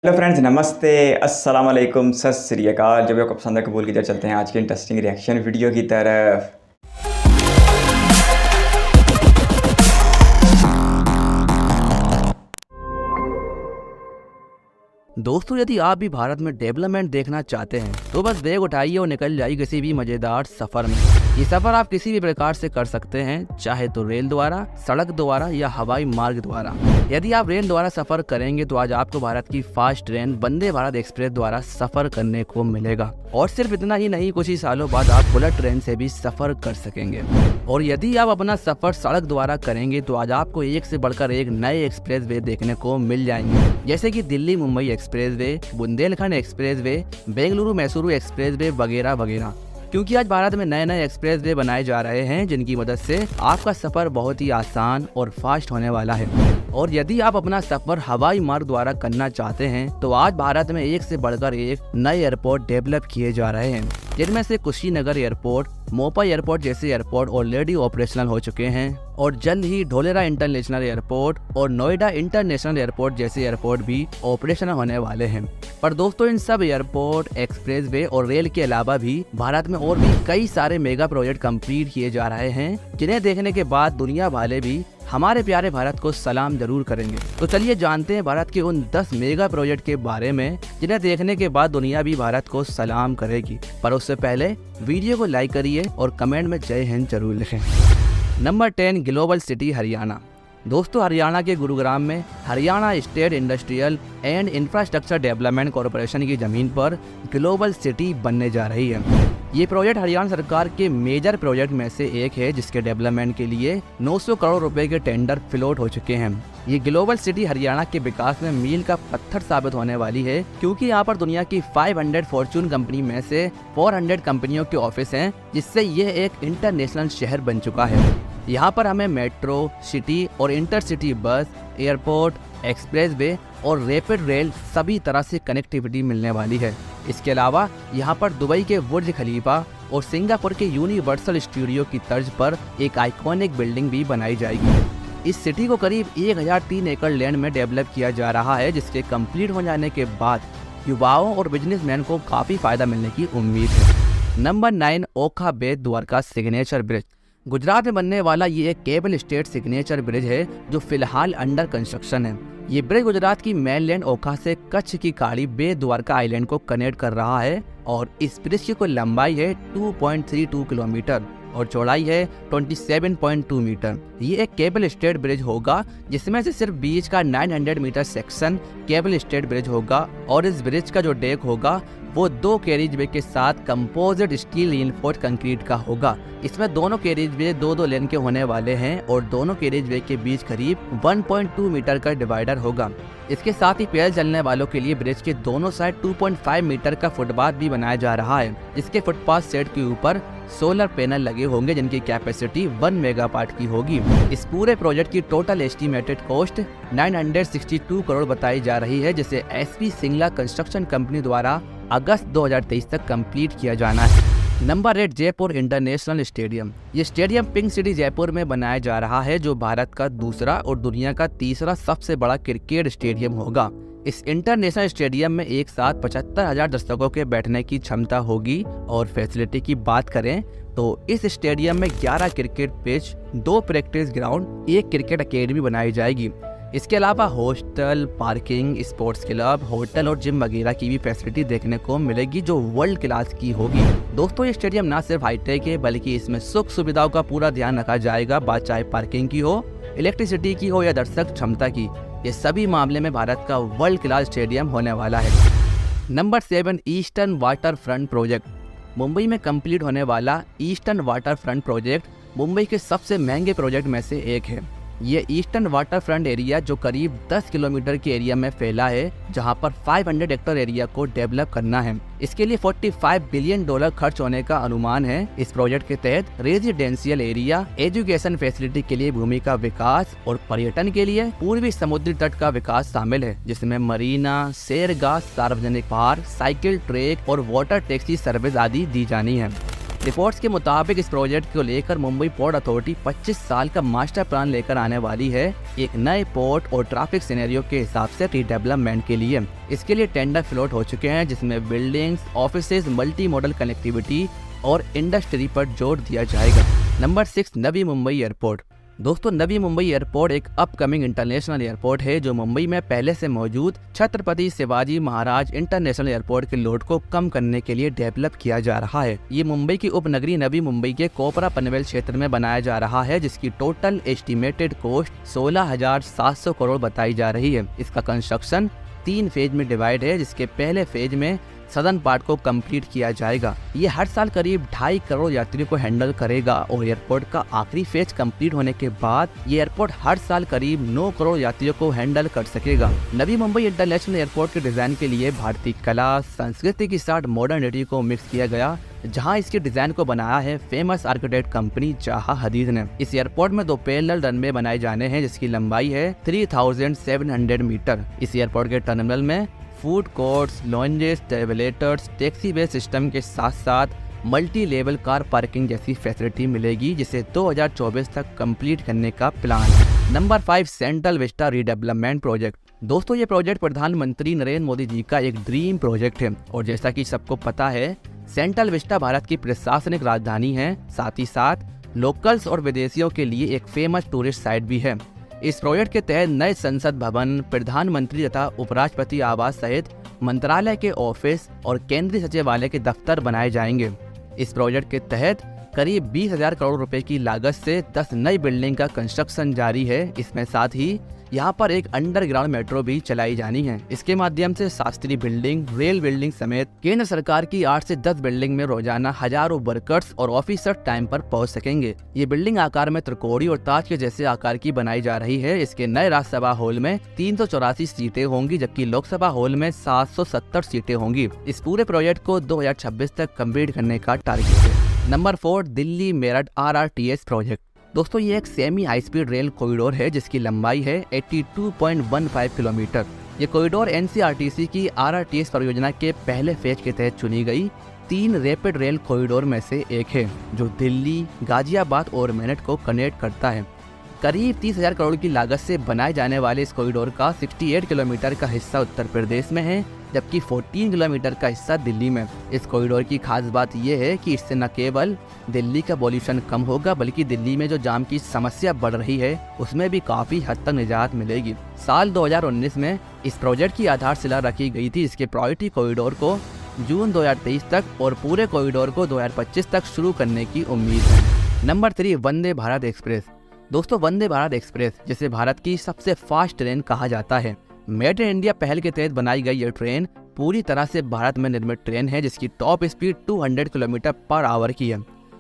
Hello friends, नमस्ते, अस्सलाम वालेकुम, सत श्री अकाल। जब भी आपको पसंद है कबूल कीजिए। चलते हैं आज की इंटरेस्टिंग रिएक्शन वीडियो की तरफ। दोस्तों, यदि आप भी भारत में डेवलपमेंट देखना चाहते हैं तो बस बैग उठाइए और निकल जाइए किसी भी मजेदार सफर में। ये सफर आप किसी भी प्रकार से कर सकते हैं, चाहे तो रेल द्वारा, सड़क द्वारा या हवाई मार्ग द्वारा। यदि आप रेल द्वारा सफर करेंगे तो आज आपको भारत की fast train Vande Bharat express द्वारा सफर करने को मिलेगा। और सिर्फ इतना ही नहीं, कुछ ही सालों बाद आप बुलेट ट्रेन से भी सफर कर सकेंगे। और यदि आप अपना सफर सड़क द्वारा करेंगे तो आज आपको एक से बढ़कर एक नए एक्सप्रेस वे देखने को मिल जाएंगे, जैसे कि Delhi Mumbai express way, Bundelkhand express way, Bengaluru Mysuru express way वगैरह वगैरह। क्योंकि आज भारत में नए नए एक्सप्रेस वे बनाए जा रहे हैं जिनकी मदद से आपका सफर बहुत ही आसान और फास्ट होने वाला है। और यदि आप अपना सफर हवाई मार्ग द्वारा करना चाहते हैं तो आज भारत में एक से बढ़कर एक नए एयरपोर्ट डेवलप किए जा रहे हैं, जिनमें से कुशीनगर एयरपोर्ट, मोपा एयरपोर्ट जैसे एयरपोर्ट ऑलरेडी ऑपरेशनल हो चुके हैं और जल्द ही ढोलेरा इंटरनेशनल एयरपोर्ट और नोएडा इंटरनेशनल एयरपोर्ट जैसे एयरपोर्ट भी ऑपरेशनल होने वाले हैं। पर दोस्तों, इन सब एयरपोर्ट, एक्सप्रेसवे और रेल के अलावा भी भारत में और भी कई सारे मेगा प्रोजेक्ट कंप्लीट किए जा रहे हैं, जिन्हें देखने के बाद दुनिया वाले भी हमारे प्यारे भारत को सलाम जरूर करेंगे। तो चलिए जानते हैं भारत के उन 10 मेगा प्रोजेक्ट के बारे में जिन्हें देखने के बाद दुनिया भी भारत को सलाम करेगी। पर उससे पहले वीडियो को लाइक करिए और कमेंट में जय हिंद जरूर लिखें। Number 10, global city Haryana. दोस्तों, हरियाणा के गुरुग्राम में Haryana state industrial and infrastructure development corporation की जमीन पर ग्लोबल सिटी बनने जा रही है। ये प्रोजेक्ट हरियाणा सरकार के मेजर प्रोजेक्ट में से एक है, जिसके डेवलपमेंट के लिए 900 करोड़ रुपए के टेंडर फ्लोट हो चुके हैं। ये ग्लोबल सिटी हरियाणा के विकास में मील का पत्थर साबित होने वाली है, क्योंकि यहाँ पर दुनिया की 500 फॉर्चून कंपनी में से 400 कंपनियों के ऑफिस हैं, जिससे ये एक इंटरनेशनल शहर बन चुका है। यहाँ पर हमें मेट्रो, सिटी और इंटरसिटी बस, एयरपोर्ट, एक्सप्रेसवे और रैपिड रेल सभी तरह से कनेक्टिविटी मिलने वाली है। इसके अलावा यहाँ पर दुबई के बुर्ज खलीफा और सिंगापुर के यूनिवर्सल स्टूडियो की तर्ज पर एक आइकॉनिक बिल्डिंग भी बनाई जाएगी। इस सिटी को करीब 1003 एकड़ लैंड में डेवलप किया जा रहा है, जिसके कंप्लीट हो जाने के बाद युवाओं और बिजनेसमैन को काफ़ी फायदा मिलने की उम्मीद है। नंबर 9, ओखा बेट द्वारका सिग्नेचर ब्रिज। गुजरात में बनने वाला ये एक केबल स्टेट सिग्नेचर ब्रिज है जो फिलहाल अंडर कंस्ट्रक्शन है। ये ब्रिज गुजरात की मेनलैंड ओखा से कच्छ की खाड़ी बेट द्वारका आइलैंड को कनेक्ट कर रहा है और इस ब्रिज की कुल लंबाई है 2.32 किलोमीटर और चौड़ाई है 27.2 मीटर। ये एक केबल स्टेट ब्रिज होगा, जिसमें से सिर्फ बीच का 900 metre section cable stayed bridge होगा और इस ब्रिज का जो डेक होगा वो 2 कैरिज वे के साथ कंपोजिट स्टील रिइंफोर्स्ड कंक्रीट का होगा। इसमें दोनों कैरिज वे 2-2 लेन के होने वाले हैं और दोनों कैरिज वे के बीच करीब 1.2 मीटर का डिवाइडर होगा। इसके साथ ही पैदल चलने वालों के लिए ब्रिज के दोनों साइड 2.5 मीटर का फुटपाथ भी बनाया जा रहा है, जिसके फुटपाथ सेट के ऊपर सोलर पैनल लगे होंगे जिनकी कैपेसिटी 1 मेगावाट की होगी। इस पूरे प्रोजेक्ट की टोटल एस्टिमेटेड कॉस्ट 962 करोड़ बताई जा रही है, जिसे एसपी सिंगला कंस्ट्रक्शन कंपनी द्वारा अगस्त 2023 तक कंप्लीट किया जाना है। Number 8, Jaipur international stadium. ये स्टेडियम पिंक सिटी जयपुर में बनाया जा रहा है, जो भारत का दूसरा और दुनिया का तीसरा सबसे बड़ा क्रिकेट स्टेडियम होगा। इस इंटरनेशनल स्टेडियम में एक साथ 75,000 दर्शकों के बैठने की क्षमता होगी। और फैसिलिटी की बात करें तो इस स्टेडियम में 11 cricket pitch, 2 practice ground, 1 cricket academy बनाई जाएगी। इसके अलावा hostel, parking, sports club, hotel और जिम वगैरह की भी फैसिलिटी देखने को मिलेगी, जो वर्ल्ड क्लास की होगी। दोस्तों, ये स्टेडियम ना सिर्फ हाईटेक है बल्कि इसमें सुख सुविधाओं का पूरा ध्यान रखा जाएगा। बात चाहे पार्किंग की हो, इलेक्ट्रिसिटी की हो या दर्शक क्षमता की, ये सभी मामले में भारत का वर्ल्ड क्लास स्टेडियम होने वाला है। Number 7, eastern water front project. Mumbai में कंप्लीट होने वाला eastern water front project Mumbai के सबसे महंगे प्रोजेक्ट में से एक है। ये ईस्टर्न वाटर फ्रंट एरिया जो करीब 10 किलोमीटर के एरिया में फैला है, जहां पर 500 हेक्टेयर एरिया को डेवलप करना है। इसके लिए $45 बिलियन खर्च होने का अनुमान है। इस प्रोजेक्ट के तहत रेजिडेंशियल एरिया, एजुकेशन फैसिलिटी के लिए भूमि का विकास और पर्यटन के लिए पूर्वी समुद्री तट का विकास शामिल है, जिसमें मरीना, सैरगाह, सार्वजनिक पार्क, साइकिल ट्रैक और वाटर टैक्सी सर्विस आदि दी जानी है। रिपोर्ट्स के मुताबिक इस प्रोजेक्ट को लेकर मुंबई पोर्ट अथॉरिटी 25 साल का मास्टर प्लान लेकर आने वाली है, एक नए पोर्ट और ट्रैफिक सिनेरियो के हिसाब से रीडेवलपमेंट के लिए। इसके लिए टेंडर फ्लोट हो चुके हैं, जिसमें buildings, offices, multi modal connectivity और इंडस्ट्री पर जोर दिया जाएगा। Number 6, Navi Mumbai airport. दोस्तों, नवी मुंबई एयरपोर्ट एक अपकमिंग इंटरनेशनल एयरपोर्ट है जो मुंबई में पहले से मौजूद छत्रपति शिवाजी महाराज इंटरनेशनल एयरपोर्ट के लोड को कम करने के लिए डेवलप किया जा रहा है। ये मुंबई की उपनगरी नवी मुंबई के कोपरा पनवेल क्षेत्र में बनाया जा रहा है, जिसकी टोटल एस्टिमेटेड कॉस्ट 16,700 करोड़ बताई जा रही है। इसका कंस्ट्रक्शन 3 फेज में डिवाइड है, जिसके पहले फेज में सदर्न पार्ट को कंप्लीट किया जाएगा। ये हर साल करीब 2.5 करोड़ यात्रियों को हैंडल करेगा और एयरपोर्ट का आखिरी फेज कंप्लीट होने के बाद ये एयरपोर्ट हर साल करीब 9 करोड़ यात्रियों को हैंडल कर सकेगा। नवी मुंबई इंटरनेशनल एयरपोर्ट के डिजाइन के लिए भारतीय कला संस्कृति के साथ मॉडर्निटी को मिक्स किया गया, जहां इसके डिजाइन को बनाया है फेमस आर्किटेक्ट कंपनी जाहा हदीद ने। इस एयरपोर्ट में 2 पैरेलल रनवे बनाए जाने हैं, जिसकी लंबाई है 3700 मीटर। इस एयरपोर्ट के टर्मिनल में फूड कोर्ट्स, लॉन्जेस, ट्रेवलेटर्स, टैक्सी वे सिस्टम के साथ साथ मल्टी लेवल कार पार्किंग जैसी फैसिलिटी मिलेगी, जिसे 2024 तक कंप्लीट करने का प्लान है। Number 5, central Vista redevelopment project. दोस्तों, ये प्रोजेक्ट प्रधानमंत्री नरेंद्र मोदी जी का एक ड्रीम प्रोजेक्ट है और जैसा कि सबको पता है, सेंट्रल विस्टा भारत की प्रशासनिक राजधानी है, साथ ही साथ लोकल्स और विदेशियों के लिए एक फेमस टूरिस्ट साइट भी है। इस प्रोजेक्ट के तहत नए संसद भवन, प्रधानमंत्री तथा उपराष्ट्रपति आवास सहित मंत्रालय के ऑफिस और केंद्रीय सचिवालय के दफ्तर बनाए जाएंगे। इस प्रोजेक्ट के तहत करीब 20,000 करोड़ रुपए की लागत से 10 नई बिल्डिंग का कंस्ट्रक्शन जारी है। इसमें साथ ही यहाँ पर एक अंडरग्राउंड मेट्रो भी चलाई जानी है। इसके माध्यम से शास्त्रीय बिल्डिंग, रेल बिल्डिंग समेत केंद्र सरकार की 8 से 10 बिल्डिंग में रोजाना हजारों वर्कर्स और ऑफिसर टाइम पर पहुँच सकेंगे। ये बिल्डिंग आकार में त्रिकोणी और ताज के जैसे आकार की बनाई जा रही है। इसके नए राज्यसभा हॉल में 384 सीटें होंगी, जबकि लोकसभा हॉल में 770 सीटें होंगी। इस पूरे प्रोजेक्ट को 2026 तक कम्प्लीट करने का टारगेट है। Number 4, Delhi Meerut RRTS project. दोस्तों, ये एक semi high speed rail corridor है जिसकी लंबाई है 82.15 किलोमीटर। ये कॉरिडोर NCRTC की RRTS परियोजना के पहले फेज के तहत चुनी गई 3 रैपिड रेल कॉरिडोर में से एक है, जो दिल्ली, गाजियाबाद और मेरठ को कनेक्ट करता है। करीब 30,000 करोड़ की लागत से बनाए जाने वाले इस कॉरिडोर का 68 किलोमीटर का हिस्सा उत्तर प्रदेश में है, जबकि 14 किलोमीटर का हिस्सा दिल्ली में। इस कॉरिडोर की खास बात यह है कि इससे न केवल दिल्ली का पॉल्यूशन कम होगा, बल्कि दिल्ली में जो जाम की समस्या बढ़ रही है उसमें भी काफ़ी हद तक निजात मिलेगी। साल 2019 में इस प्रोजेक्ट की आधारशिला रखी गई थी। इसके प्रायोरिटी कॉरिडोर को जून 2023 तक और पूरे कॉरिडोर को 2025 तक शुरू करने की उम्मीद है। Number 3, Vande Bharat express. दोस्तों, वंदे भारत एक्सप्रेस, जिसे भारत की सबसे फास्ट ट्रेन कहा जाता है, मेड इन इंडिया पहल के तहत बनाई गई यह ट्रेन पूरी तरह से भारत में निर्मित ट्रेन है, जिसकी top speed 200 kilometre per hour की है।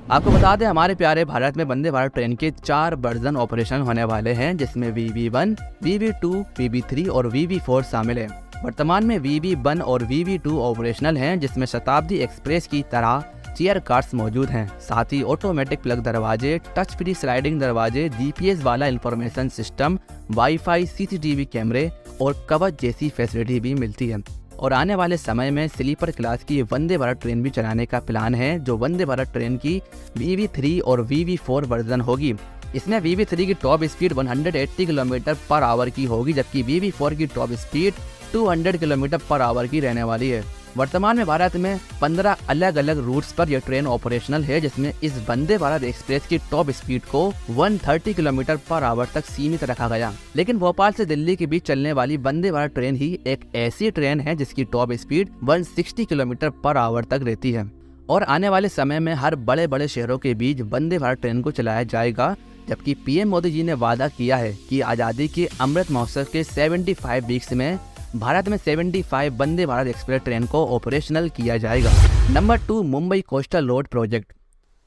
आपको बता दें, हमारे प्यारे भारत में वंदे भारत ट्रेन के 4 वर्जन ऑपरेशन होने वाले हैं, जिसमें VV1, VV2, VV3 और VV4 शामिल है। वर्तमान में VV1 और VV2 ऑपरेशनल हैं, जिसमें शताब्दी एक्सप्रेस की तरह चेयर कार्स मौजूद हैं। साथ ही ऑटोमेटिक प्लग दरवाजे, टच फ्री स्लाइडिंग दरवाजे, GPS वाला इंफॉर्मेशन सिस्टम, वाईफाई, CCTV कैमरे और कवच जैसी फैसिलिटी भी मिलती है। और आने वाले समय में स्लीपर क्लास की वंदे भारत ट्रेन भी चलाने का प्लान है, जो वंदे भारत ट्रेन की VV3 और VV4 वर्जन होगी। इसमें VV3 की top speed 180 kilometre per hour की होगी, जबकि VV4 की top speed 200 kilometre per hour की रहने वाली है। वर्तमान में भारत में 15 अलग अलग रूट्स पर यह ट्रेन ऑपरेशनल है, जिसमें इस वंदे भारत एक्सप्रेस की टॉप स्पीड को 130 किलोमीटर पर आवर तक सीमित रखा गया। लेकिन भोपाल से दिल्ली के बीच चलने वाली वंदे भारत ट्रेन ही एक ऐसी ट्रेन है जिसकी top speed 160 kilometre per hour तक रहती है। और आने वाले समय में हर बड़े बड़े शहरों के बीच वंदे भारत ट्रेन को चलाया जाएगा, जबकि PM मोदी जी ने वादा किया है कि आज़ादी के अमृत महोत्सव के 75 वीक्स में भारत में 75 वंदे भारत एक्सप्रेस ट्रेन को ऑपरेशनल किया जाएगा। Number 2, Mumbai coastal road project.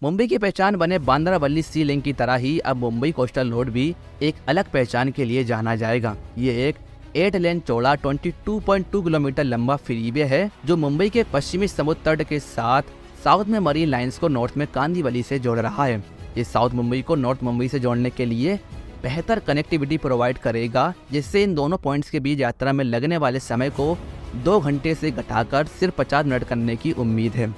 Mumbai की पहचान बने बांद्रावली सी लिंक की तरह ही अब मुंबई कोस्टल रोड भी एक अलग पहचान के लिए जाना जाएगा। ये एक 8 लेन चौड़ा 22.2 किलोमीटर लंबा फ्रीवे है, जो मुंबई के पश्चिमी समुद्र तट के साथ साउथ में मरीन लाइन्स को नॉर्थ में कांदीवली से जोड़ रहा है। ये साउथ मुंबई को नॉर्थ मुंबई से जोड़ने के लिए बेहतर कनेक्टिविटी प्रोवाइड करेगा, जिससे इन दोनों पॉइंट्स के बीच यात्रा में लगने वाले समय को 2 घंटे से घटाकर सिर्फ 50 मिनट करने की उम्मीद है।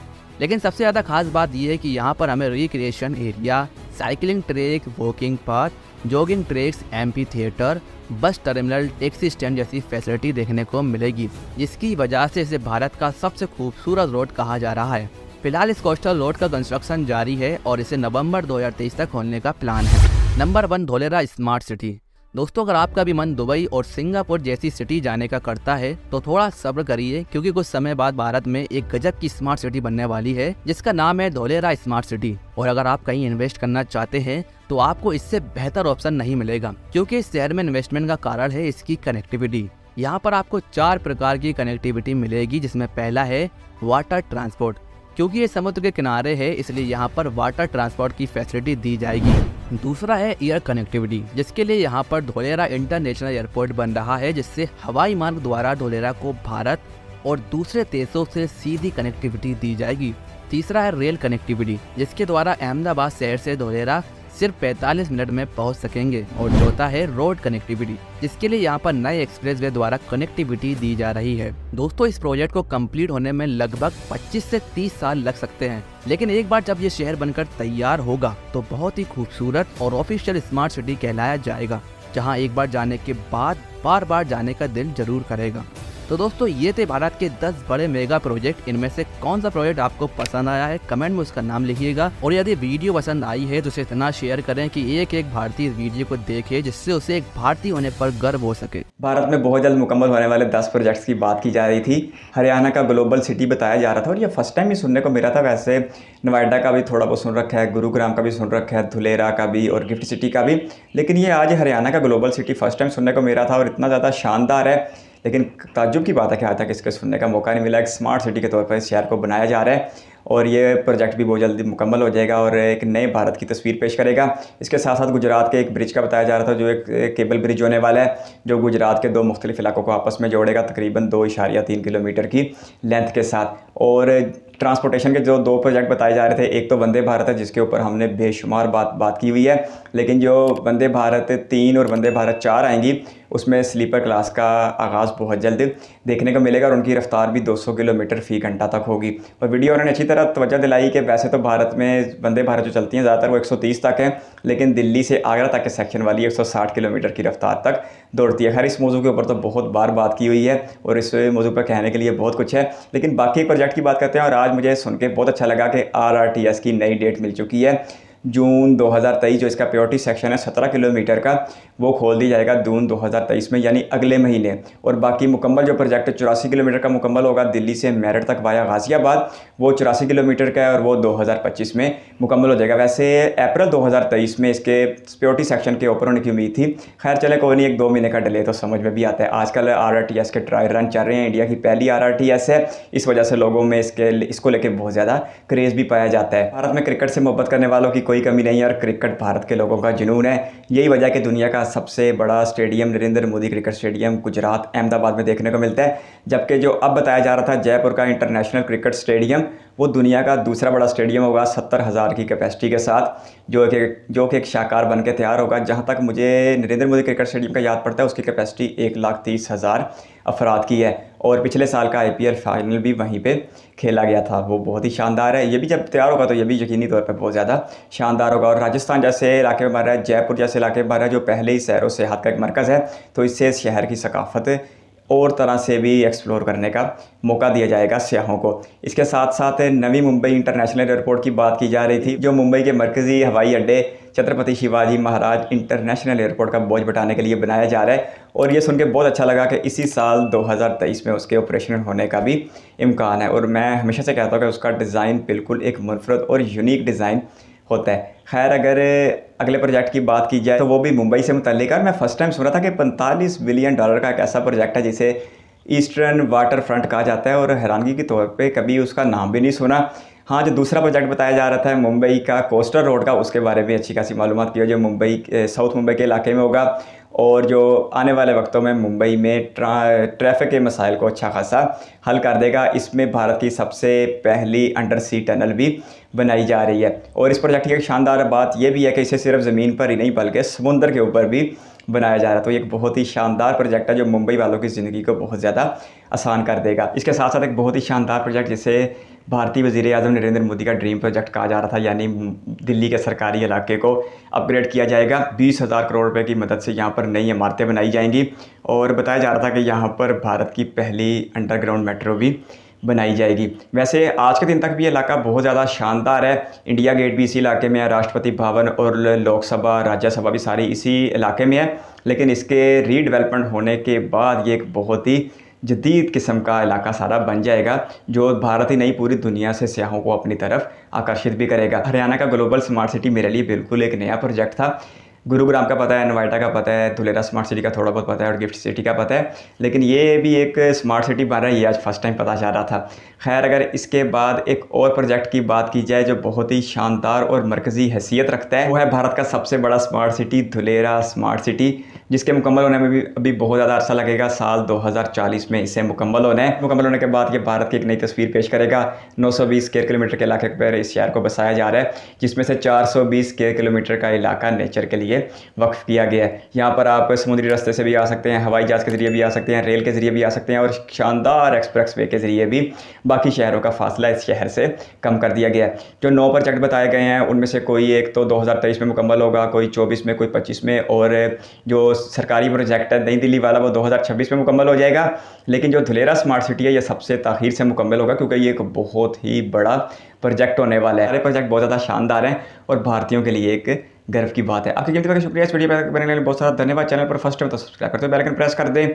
लेकिन सबसे ज़्यादा खास बात यह है कि यहाँ पर हमें recreation area, cycling track, walking path, jogging tracks, amphi theatre, bus terminal, taxi stand जैसी फैसिलिटी देखने को मिलेगी, जिसकी वजह से इसे भारत का सबसे खूबसूरत रोड कहा जा रहा है। फिलहाल इस कोस्टल रोड का कंस्ट्रक्शन जारी है और इसे नवंबर 2023 तक खोलने का प्लान है। Number 1, Dholera smart city. दोस्तों, अगर आपका भी मन दुबई और सिंगापुर जैसी सिटी जाने का करता है तो थोड़ा सब्र करिए, क्योंकि कुछ समय बाद भारत में एक गजब की स्मार्ट सिटी बनने वाली है जिसका नाम है धोलेरा स्मार्ट सिटी। और अगर आप कहीं इन्वेस्ट करना चाहते हैं तो आपको इससे बेहतर ऑप्शन नहीं मिलेगा, क्योंकि इस शहर में इन्वेस्टमेंट का कारण है इसकी कनेक्टिविटी। यहाँ पर आपको 4 प्रकार की कनेक्टिविटी मिलेगी, जिसमें पहला है वाटर ट्रांसपोर्ट। क्योंकि ये समुद्र के किनारे है इसलिए यहाँ पर वाटर ट्रांसपोर्ट की फैसिलिटी दी जाएगी। दूसरा है एयर कनेक्टिविटी, जिसके लिए यहाँ पर धोलेरा इंटरनेशनल एयरपोर्ट बन रहा है, जिससे हवाई मार्ग द्वारा धोलेरा को भारत और दूसरे देशों से सीधी कनेक्टिविटी दी जाएगी। तीसरा है रेल कनेक्टिविटी, जिसके द्वारा अहमदाबाद शहर से धोलेरा सिर्फ 45 मिनट में पहुंच सकेंगे। और चौथा है रोड कनेक्टिविटी, जिसके लिए यहाँ पर नए एक्सप्रेसवे द्वारा कनेक्टिविटी दी जा रही है। दोस्तों, इस प्रोजेक्ट को कंप्लीट होने में लगभग 25 से 30 साल लग सकते हैं, लेकिन एक बार जब ये शहर बनकर तैयार होगा तो बहुत ही खूबसूरत और ऑफिशियल स्मार्ट सिटी कहलाया जाएगा, जहाँ एक बार जाने के बाद बार बार जाने का दिल जरूर करेगा। तो दोस्तों, ये थे भारत के 10 बड़े मेगा प्रोजेक्ट। इनमें से कौन सा प्रोजेक्ट आपको पसंद आया है, कमेंट में उसका नाम लिखिएगा। और यदि वीडियो पसंद आई है तो उसे इतना शेयर करें कि एक एक भारतीय इस वीडियो को देखे, जिससे उसे एक भारतीय होने पर गर्व हो सके। भारत में बहुत जल्द मुकम्मल होने वाले 10 प्रोजेक्ट्स की बात की जा रही थी। हरियाणा का ग्लोबल सिटी बताया जा रहा था और ये फर्स्ट टाइम ही सुनने को मिला था। वैसे नोएडा का भी थोड़ा बहुत सुन रखा है, गुरुग्राम का भी सुन रखा है, धुलेरा का भी और गिफ्ट सिटी का भी, लेकिन ये आज हरियाणा का ग्लोबल सिटी फर्स्ट टाइम सुनने को मिला था और इतना ज़्यादा शानदार है। लेकिन ताज्जुब की बात है कि आज तक इसके सुनने का मौका नहीं मिला। एक स्मार्ट सिटी के तौर पर इस शहर को बनाया जा रहा है और ये प्रोजेक्ट भी बहुत जल्दी मुकम्मल हो जाएगा और एक नए भारत की तस्वीर पेश करेगा। इसके साथ साथ गुजरात के एक ब्रिज का बताया जा रहा था, जो एक केबल ब्रिज होने वाला है, जो गुजरात के 2 मुख्तलिफ इलाकों को आपस में जोड़ेगा, तकरीबन 2.3 किलोमीटर की लेंथ के साथ। और ट्रांसपोर्टेशन के जो 2 प्रोजेक्ट बताए जा रहे थे, एक तो वंदे भारत है, जिसके ऊपर हमने बेशुमार बात की हुई है, लेकिन जो वंदे भारत 3 और वंदे भारत 4 आएंगी, उसमें स्लीपर क्लास का आगाज़ बहुत जल्द देखने को मिलेगा और उनकी रफ्तार भी 200 किलोमीटर फ़ी घंटा तक होगी। और वीडियो उन्होंने अच्छी तरह तवज्जो दिलाई कि वैसे तो भारत में वंदे भारत जो चलती हैं ज़्यादातर वो 130 तक है, लेकिन दिल्ली से आगरा तक के सेक्शन वाली 160 किलोमीटर की रफ्तार तक दौड़ती है। खैर, इस मौजू के ऊपर तो बहुत बात की हुई है और इस मौजू पर कहने के लिए बहुत कुछ है, लेकिन बाकी प्रोजेक्ट की बात करते हैं। और आज मुझे सुन के बहुत अच्छा लगा कि RRTS की नई डेट मिल चुकी है। जून 2023 जो इसका प्योरिटी सेक्शन है 17 किलोमीटर का, वो खोल दी जाएगा जून 2023 में, यानी अगले महीने। और बाकी मुकम्मल जो प्रोजेक्ट 84 किलोमीटर का मुकम्मल होगा दिल्ली से मेरठ तक वाया गाज़ियाबाद, वो 84 किलोमीटर का है और वो 2025 में मुकम्मल हो जाएगा। वैसे अप्रैल 2023 में इसके प्योरिटी सेक्शन के ओपन होने की उम्मीद थी। खैर चले, कोई नहीं, 1-2 महीने का डिले तो समझ में भी आता है। आजकल RRTS के ट्रायल रन चल रहे हैं, इंडिया की पहली RRTS है, इस वजह से लोगों में इसको लेकर बहुत ज़्यादा क्रेज़ भी पाया जाता है। भारत में क्रिकेट से मोहब्बत करने वालों की कोई कमी नहीं है और क्रिकेट भारत के लोगों का जुनून है। यही वजह कि दुनिया का सबसे बड़ा stadium Narendra Modi cricket stadium Gujarat Ahmedabad में देखने को मिलता है, जबकि जो अब बताया जा रहा था जयपुर का इंटरनेशनल क्रिकेट स्टेडियम, वो दुनिया का दूसरा बड़ा स्टेडियम होगा 70,000 की कैपेसिटी के साथ, जो कि एक शाकार बन के तैयार होगा। जहाँ तक मुझे नरेंद्र मोदी क्रिकेट स्टेडियम का याद पड़ता है, उसकी कैपेसिटी 1,30,000 अफराद की है और पिछले साल का IPL फाइनल भी वहीं पे खेला गया था। वो बहुत ही शानदार है। ये भी जब तैयार होगा तो ये भी यकीनी तौर पे बहुत ज़्यादा शानदार होगा। और राजस्थान जैसे इलाके में बन रहा है, जयपुर जैसे इलाके में बन रहा है, जो पहले ही सैर व सेहत का एक मरकज़ है, तो इससे शहर की सकाफत और तरह से भी एक्सप्लोर करने का मौका दिया जाएगा सियाहों को। इसके साथ साथ नवी मुंबई इंटरनेशनल एयरपोर्ट की बात की जा रही थी, जो मुंबई के मरकज़ी हवाई अड्डे छत्रपति शिवाजी महाराज इंटरनेशनल एयरपोर्ट का बोझ बढ़ाने के लिए बनाया जा रहा है। और ये सुन के बहुत अच्छा लगा कि इसी साल 2023 में उसके ऑपरेशन होने का भी इम्कान है। और मैं हमेशा से कहता हूँ कि उसका डिज़ाइन बिल्कुल एक मुनफरद और यूनिक डिज़ाइन होता है। खैर, अगर अगले प्रोजेक्ट की बात की जाए तो वो भी मुंबई से मुतल्लिक है। मैं फ़र्स्ट टाइम सुना था कि $45 बिलियन का एक ऐसा प्रोजेक्ट है जिसे ईस्टर्न वाटर फ्रंट कहा जाता है, और हैरानगी के तौर पे कभी उसका नाम भी नहीं सुना। हाँ, जो दूसरा प्रोजेक्ट बताया जा रहा था मुंबई का कोस्टल रोड का, उसके बारे में अच्छी खासी मालूमात की है, जो मुंबई साउथ मुंबई के इलाके में होगा और जो आने वाले वक्तों में मुंबई में ट्रैफिक के मसाइल को अच्छा खासा हल कर देगा। इसमें भारत की सबसे पहली अंडर सी टनल भी बनाई जा रही है। और इस प्रोजेक्ट की एक शानदार बात यह भी है कि इसे सिर्फ ज़मीन पर ही नहीं बल्कि समुंदर के ऊपर भी बनाया जा रहा है। तो ये एक बहुत ही शानदार प्रोजेक्ट है जो मुंबई वालों की ज़िंदगी को बहुत ज़्यादा आसान कर देगा। इसके साथ साथ एक बहुत ही शानदार प्रोजेक्ट जिसे भारतीय वज़ीर आज़म नरेंद्र मोदी का ड्रीम प्रोजेक्ट कहा जा रहा था, यानी दिल्ली के सरकारी इलाके को अपग्रेड किया जाएगा। 20,000 करोड़ रुपए की मदद से यहाँ पर नई इमारतें बनाई जाएंगी और बताया जा रहा था कि यहाँ पर भारत की पहली अंडरग्राउंड मेट्रो भी बनाई जाएगी। वैसे आज के दिन तक भी ये इलाका बहुत ज़्यादा शानदार है। इंडिया गेट भी इसी इलाके में है, राष्ट्रपति भवन और लोकसभा राज्यसभा भी सारी इसी इलाके में है। लेकिन इसके रीडेवलपमेंट होने के बाद ये एक बहुत ही जदीद किस्म का इलाका सारा बन जाएगा जो भारत ही नहीं पूरी दुनिया से सयाहों को अपनी तरफ आकर्षित भी करेगा। हरियाणा का ग्लोबल स्मार्ट सिटी मेरे लिए बिल्कुल एक नया प्रोजेक्ट था। गुरुग्राम का पता है, नोएडा का पता है, धुलेरा स्मार्ट सिटी का थोड़ा बहुत पता है और गिफ्ट सिटी का पता है, लेकिन ये भी एक स्मार्ट सिटी बन रहा है, ये आज फर्स्ट टाइम पता चल रहा था। खैर, अगर इसके बाद एक और प्रोजेक्ट की बात की जाए जो बहुत ही शानदार और मरकज़ी हैसियत रखता है, वो है भारत का सबसे बड़ा smart city Dholera smart city, जिसके मुकम्मल होने में भी अभी बहुत ज़्यादा अरसा लगेगा। साल 2040 में इसे मुकम्मल होना है। मुकम्मल होने के बाद ये भारत की एक नई तस्वीर पेश करेगा। 920 स्क्वायर किलोमीटर के इलाके पर इस शहर को बसाया जा रहा है, जिसमें से 420 स्क्वायर किलोमीटर का इलाका नेचर के लिए वक्फ किया गया है। यहाँ पर आप समुद्री रास्ते से भी आ सकते हैं, हवाई जहाज़ के ज़रिए भी आ सकते हैं, रेल के ज़रिए भी आ सकते हैं और शानदार एक्सप्रेस वे के ज़रिए भी बाकी शहरों का फासला इस शहर से कम कर दिया गया है। जो 9 प्रोजेक्ट बताए गए हैं उनमें से कोई एक तो 2023 में मुकम्मल होगा, कोई 24 में, कोई 25 में, और जो सरकारी प्रोजेक्ट है नई दिल्ली वाला वो 2026 में मुकम्मल हो जाएगा। लेकिन जो धुलेरा स्मार्ट सिटी है ये सबसे ताख़ीर से मुकम्मल होगा क्योंकि ये एक बहुत ही बड़ा प्रोजेक्ट होने वाला है। सारे प्रोजेक्ट बहुत ज़्यादा शानदार हैं और भारतीयों के लिए एक गर्व की बात है। आपकी कीमती वक्त का शुक्रिया इस वीडियो पर बनने के लिए बहुत सारा धन्यवाद। चैनल पर फर्स्ट टाइम तो सब्सक्राइब करते बेल आइकन प्रेस कर दें।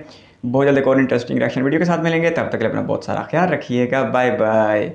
बहुत जल्द एक और इंटरेस्टिंग रिएक्शन वीडियो के साथ मिलेंगे, तब तक के लिए अपना बहुत सारा ख्याल रखिएगा। Bye bye.